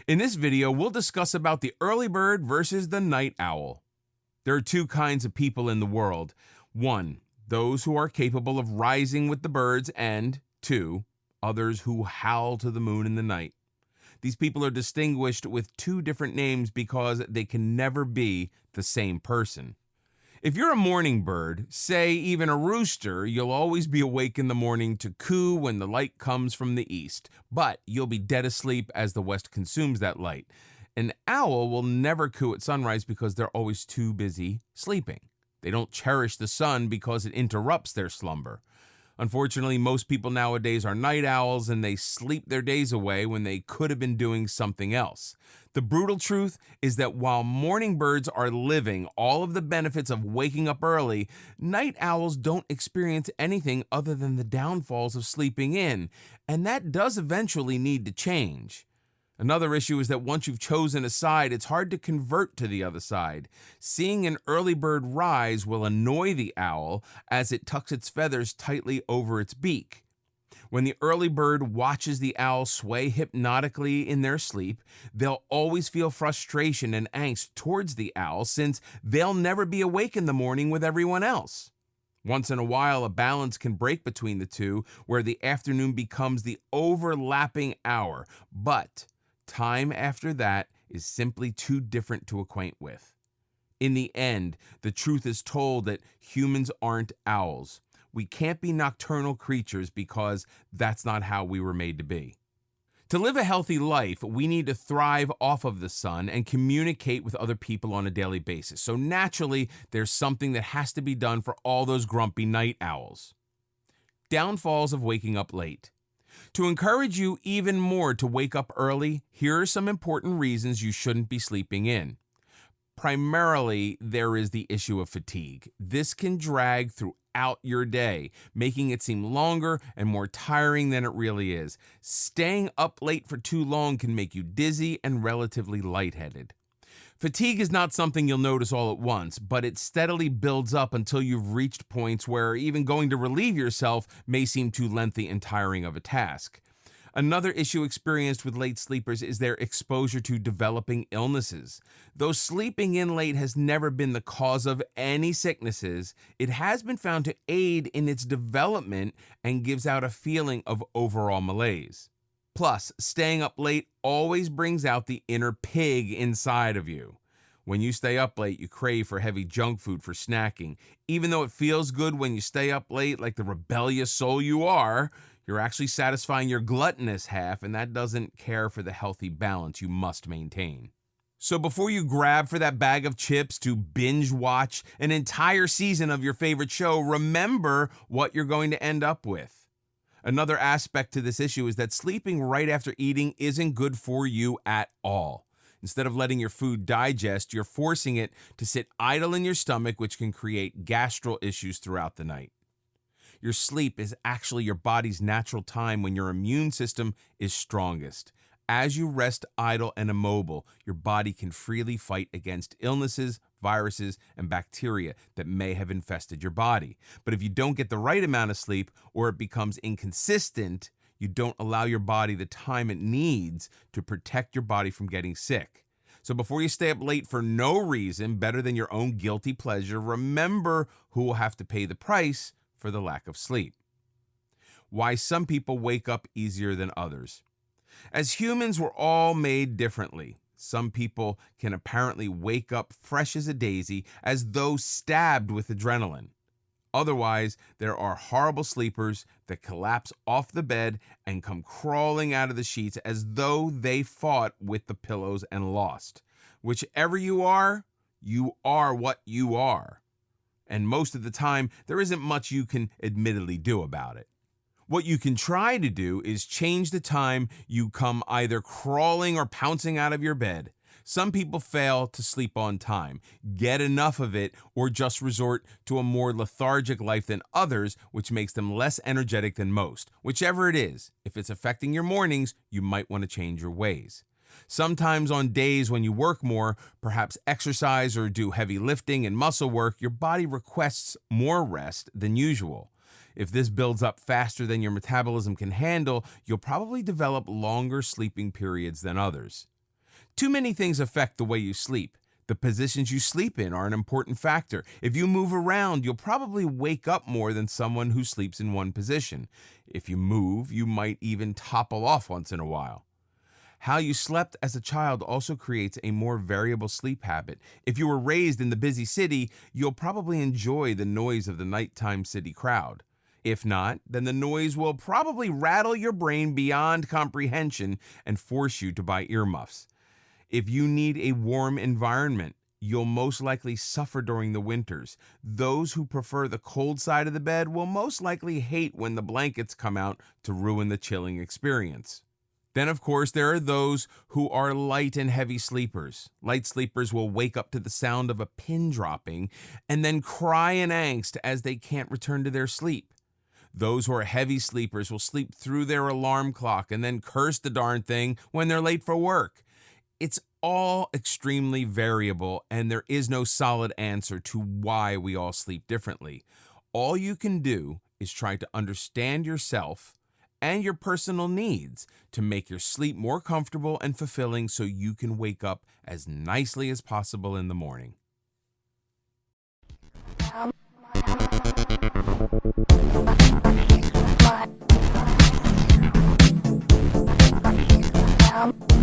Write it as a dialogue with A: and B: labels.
A: In this video, we'll discuss about the early bird versus the night owl. There are two kinds of people in the world. One, those who are capable of rising with the birds, and two, others who howl to the moon in the night. These people are distinguished with two different names because they can never be the same person. If you're a morning bird, say even a rooster, you'll always be awake in the morning to coo when the light comes from the east, but you'll be dead asleep as the west consumes that light. An owl will never coo at sunrise because they're always too busy sleeping. They don't cherish the sun because it interrupts their slumber. Unfortunately, most people nowadays are night owls and they sleep their days away when they could have been doing something else. The brutal truth is that while morning birds are living all of the benefits of waking up early, night owls don't experience anything other than the downfalls of sleeping in, and that does eventually need to change. Another issue is that once you've chosen a side, it's hard to convert to the other side. Seeing an early bird rise will annoy the owl as it tucks its feathers tightly over its beak. When the early bird watches the owl sway hypnotically in their sleep, they'll always feel frustration and angst towards the owl since they'll never be awake in the morning with everyone else. Once in a while, a balance can break between the two, where the afternoon becomes the overlapping hour, but time after that is simply too different to acquaint with. In the end, the truth is told that humans aren't owls. We can't be nocturnal creatures because that's not how we were made to be. To live a healthy life, we need to thrive off of the sun and communicate with other people on a daily basis. So naturally, there's something that has to be done for all those grumpy night owls. Downfalls of waking up late. To encourage you even more to wake up early, here are some important reasons you shouldn't be sleeping in. Primarily, there is the issue of fatigue. This can drag throughout your day, making it seem longer and more tiring than it really is. Staying up late for too long can make you dizzy and relatively lightheaded. Fatigue is not something you'll notice all at once, but it steadily builds up until you've reached points where even going to relieve yourself may seem too lengthy and tiring of a task. Another issue experienced with late sleepers is their exposure to developing illnesses. Though sleeping in late has never been the cause of any sicknesses, it has been found to aid in its development and gives out a feeling of overall malaise. Plus, staying up late always brings out the inner pig inside of you. When you stay up late, you crave for heavy junk food for snacking. Even though it feels good when you stay up late like the rebellious soul you are, you're actually satisfying your gluttonous half, and that doesn't care for the healthy balance you must maintain. So before you grab for that bag of chips to binge watch an entire season of your favorite show, remember what you're going to end up with. Another aspect to this issue is that sleeping right after eating isn't good for you at all. Instead of letting your food digest, you're forcing it to sit idle in your stomach, which can create gastral issues throughout the night. Your sleep is actually your body's natural time when your immune system is strongest. As you rest idle and immobile, your body can freely fight against illnesses, viruses, and bacteria that may have infested your body. But if you don't get the right amount of sleep or it becomes inconsistent, you don't allow your body the time it needs to protect your body from getting sick. So before you stay up late for no reason better than your own guilty pleasure, remember who will have to pay the price for the lack of sleep. Why some people wake up easier than others. As humans, we're all made differently. Some people can apparently wake up fresh as a daisy, as though stabbed with adrenaline. Otherwise, there are horrible sleepers that collapse off the bed and come crawling out of the sheets as though they fought with the pillows and lost. Whichever you are what you are. And most of the time, there isn't much you can admittedly do about it. What you can try to do is change the time you come either crawling or pouncing out of your bed. Some people fail to sleep on time, get enough of it, or just resort to a more lethargic life than others, which makes them less energetic than most. Whichever it is, if it's affecting your mornings, you might want to change your ways. Sometimes on days when you work more, perhaps exercise or do heavy lifting and muscle work, your body requests more rest than usual. If this builds up faster than your metabolism can handle, you'll probably develop longer sleeping periods than others. Too many things affect the way you sleep. The positions you sleep in are an important factor. If you move around, you'll probably wake up more than someone who sleeps in one position. If you move, you might even topple off once in a while. How you slept as a child also creates a more variable sleep habit. If you were raised in the busy city, you'll probably enjoy the noise of the nighttime city crowd. If not, then the noise will probably rattle your brain beyond comprehension and force you to buy earmuffs. If you need a warm environment, you'll most likely suffer during the winters. Those who prefer the cold side of the bed will most likely hate when the blankets come out to ruin the chilling experience. Then, of course, there are those who are light and heavy sleepers. Light sleepers will wake up to the sound of a pin dropping and then cry in angst as they can't return to their sleep. Those who are heavy sleepers will sleep through their alarm clock and then curse the darn thing when they're late for work. It's all extremely variable, and there is no solid answer to why we all sleep differently. All you can do is try to understand yourself and your personal needs to make your sleep more comfortable and fulfilling so you can wake up as nicely as possible in the morning.
B: 𝐬𝐤𝐤𝐞